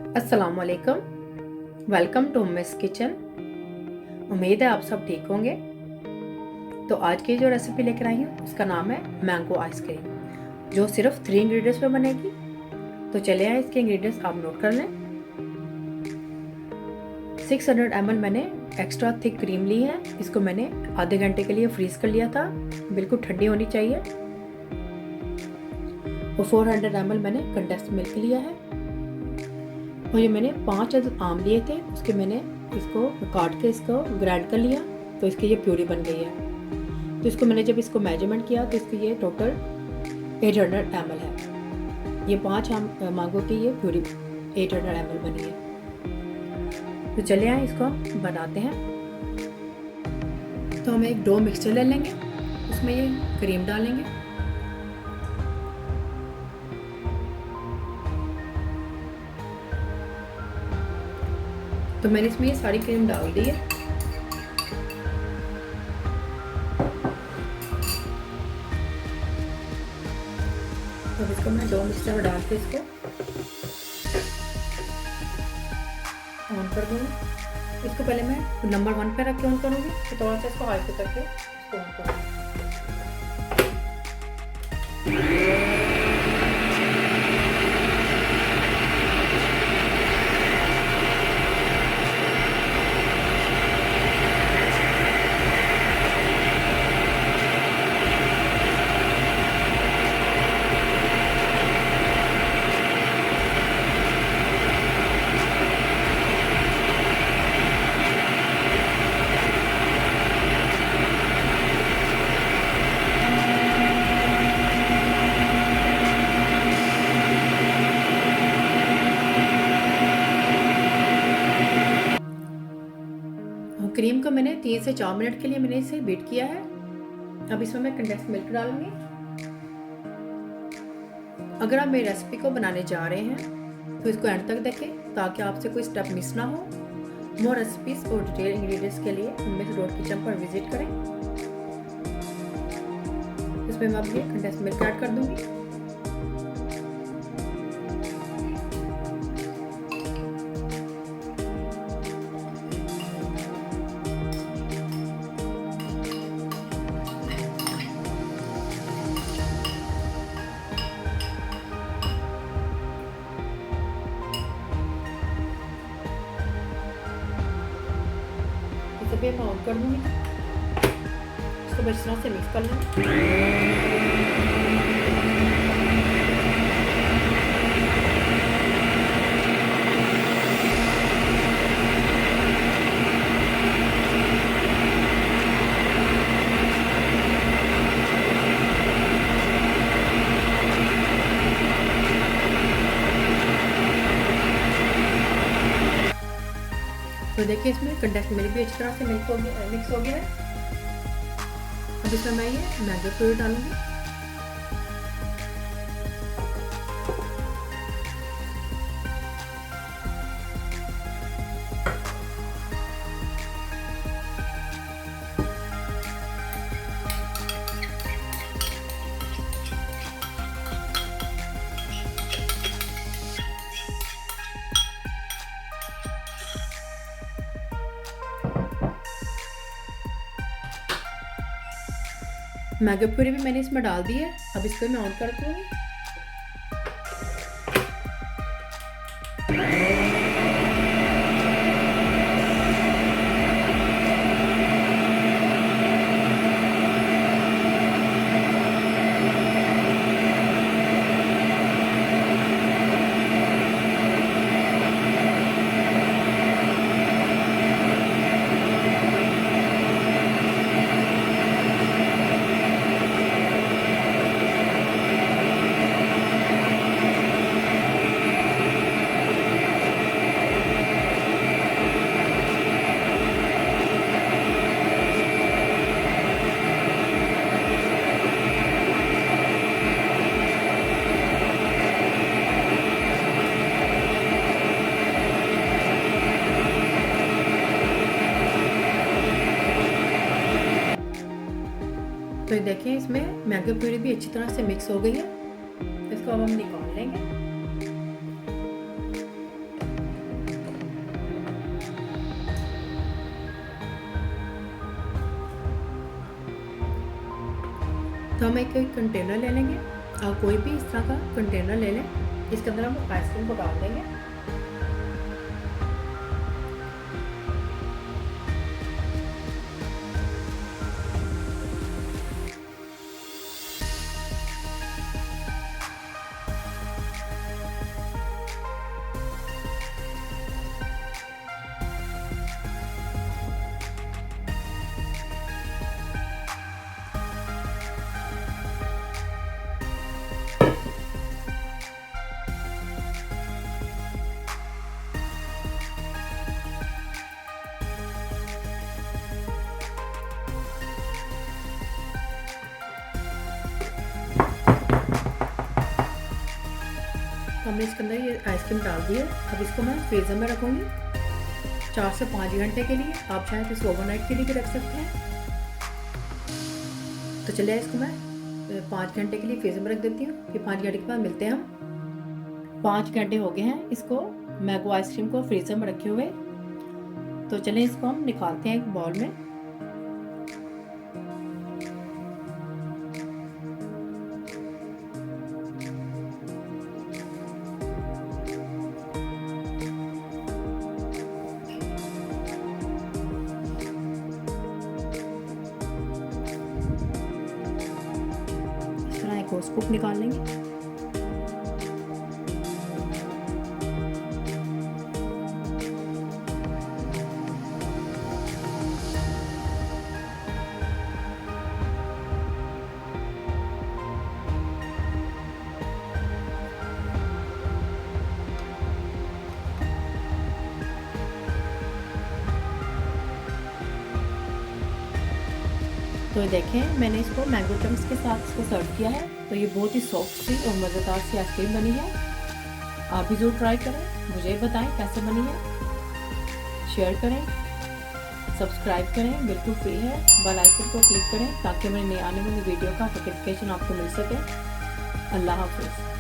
अस्सलामुअलैकुम। Welcome to Miss Kitchen. उम्मीद है आप सब ठीक होंगे। तो आज की जो रेसिपी लेकर आई हूँ उसका नाम है मैंगो आइसक्रीम, जो सिर्फ 3 इंग्रेडिएंट्स में बनेगी। तो चले आए, इसके इंग्रेडिएंट्स आप नोट कर लें। 600 ml मैंने एक्स्ट्रा थिक क्रीम ली है। इसको मैंने आधे घंटे के लिए फ्रीज कर लिया था, बिल्कुल ठंडी होनी चाहिए। और 400 ml मैंने कंडेंस्ड मिल्क लिया है। और ये मैंने 5 अदद आम लिए थे, उसके मैंने इसको काट के इसको ग्राइंड कर लिया, तो इसकी ये प्यूरी बन गई है। तो इसको मैंने जब इसको मेजरमेंट किया तो इसकी ये टोटल 800 ml है। ये 5 आम मैंगो की ये प्यूरी 800 ml बनी है। तो चले आए, इसको बनाते हैं। तो हम एक डो मिक्सचर ले लेंगे, उसमें ये क्रीम डालेंगे। तो मैंने इसमें ये सारी क्रीम डाल दी है। तो इसको मैं डो मिक्सचर में डाल के इसको ऑन कर दूँगी। इसको पहले मैं नंबर 1 पे रख के ऑन करूँगी, तो थोड़ा सा इसको हाई पे करके इसको ऑन करूँगी। क्रीम को मैंने 3 से 4 मिनट के लिए मैंने इसे बीट किया है। अब इसमें मैं कंडेंस्ड मिल्क डालूंगी। अगर आप मेरी रेसिपी को बनाने जा रहे हैं तो इसको एंड तक देखें, ताकि आपसे कोई स्टेप मिस ना हो। मोर रेसिपीज और डिटेल इंग्रेडिएंट्स के लिए मिस डॉट किचन पर विजिट करें। इसमें मैं अब ये कंडेंस्ड मिल्क ऐड कर दूंगी। इसे भी मैं ऑन कर दूंगी। इसको इस तरह से मिक्स कर लें। तो देखिए, इसमें कंडेंस्ड मिल्क भी अच्छी तरह से मिक्स हो गया है। अब इसमें मैं ये मैंगो प्यूरी डालूंगी। मैंगो प्यूरी भी मैंने इसमें डाल दी है। अब इसको मैं ऑन कर दूंगी। तो ये देखिए, इसमें मैंगो प्यूरी भी अच्छी तरह से मिक्स हो गई है। इसको अब हम निकाल लेंगे। तो हम एक कंटेनर ले लेंगे, और कोई भी इस तरह का कंटेनर ले लें। इसके अंदर हम आइसक्रीम को डाल देंगे। हमने इसके अंदर ये आइसक्रीम डाल दी है। अब इसको मैं फ्रीज़र में रखूँगी 4 से 5 घंटे के लिए। आप चाहें तो इसको ओवरनाइट के लिए भी रख सकते हैं। तो चलिए इसको मैं 5 घंटे के लिए फ्रीज़र में रख देती हूँ। फिर 5 घंटे के बाद मिलते हैं हम। 5 घंटे हो गए हैं इसको मैंगो आइसक्रीम को फ्रीज़र में रखे हुए। तो चलिए इसको हम निकालते हैं एक बाउल में। को स्कूप निकाल लेंगे। तो देखें मैंने इसको मैंगो चंक्स के साथ इसको सर्व किया है। तो ये बहुत ही सॉफ्ट सी और मज़ेदार सी आइसक्रीम बनी है। आप भी ज़रूर ट्राई करें, मुझे बताएं कैसे बनी है। शेयर करें, सब्सक्राइब करें, बिल्कुल फ्री है। बेल आइकन को क्लिक करें ताकि मेरे नए आने वाली वीडियो का नोटिफिकेशन आपको मिल सके। अल्लाह हाफ़िज़।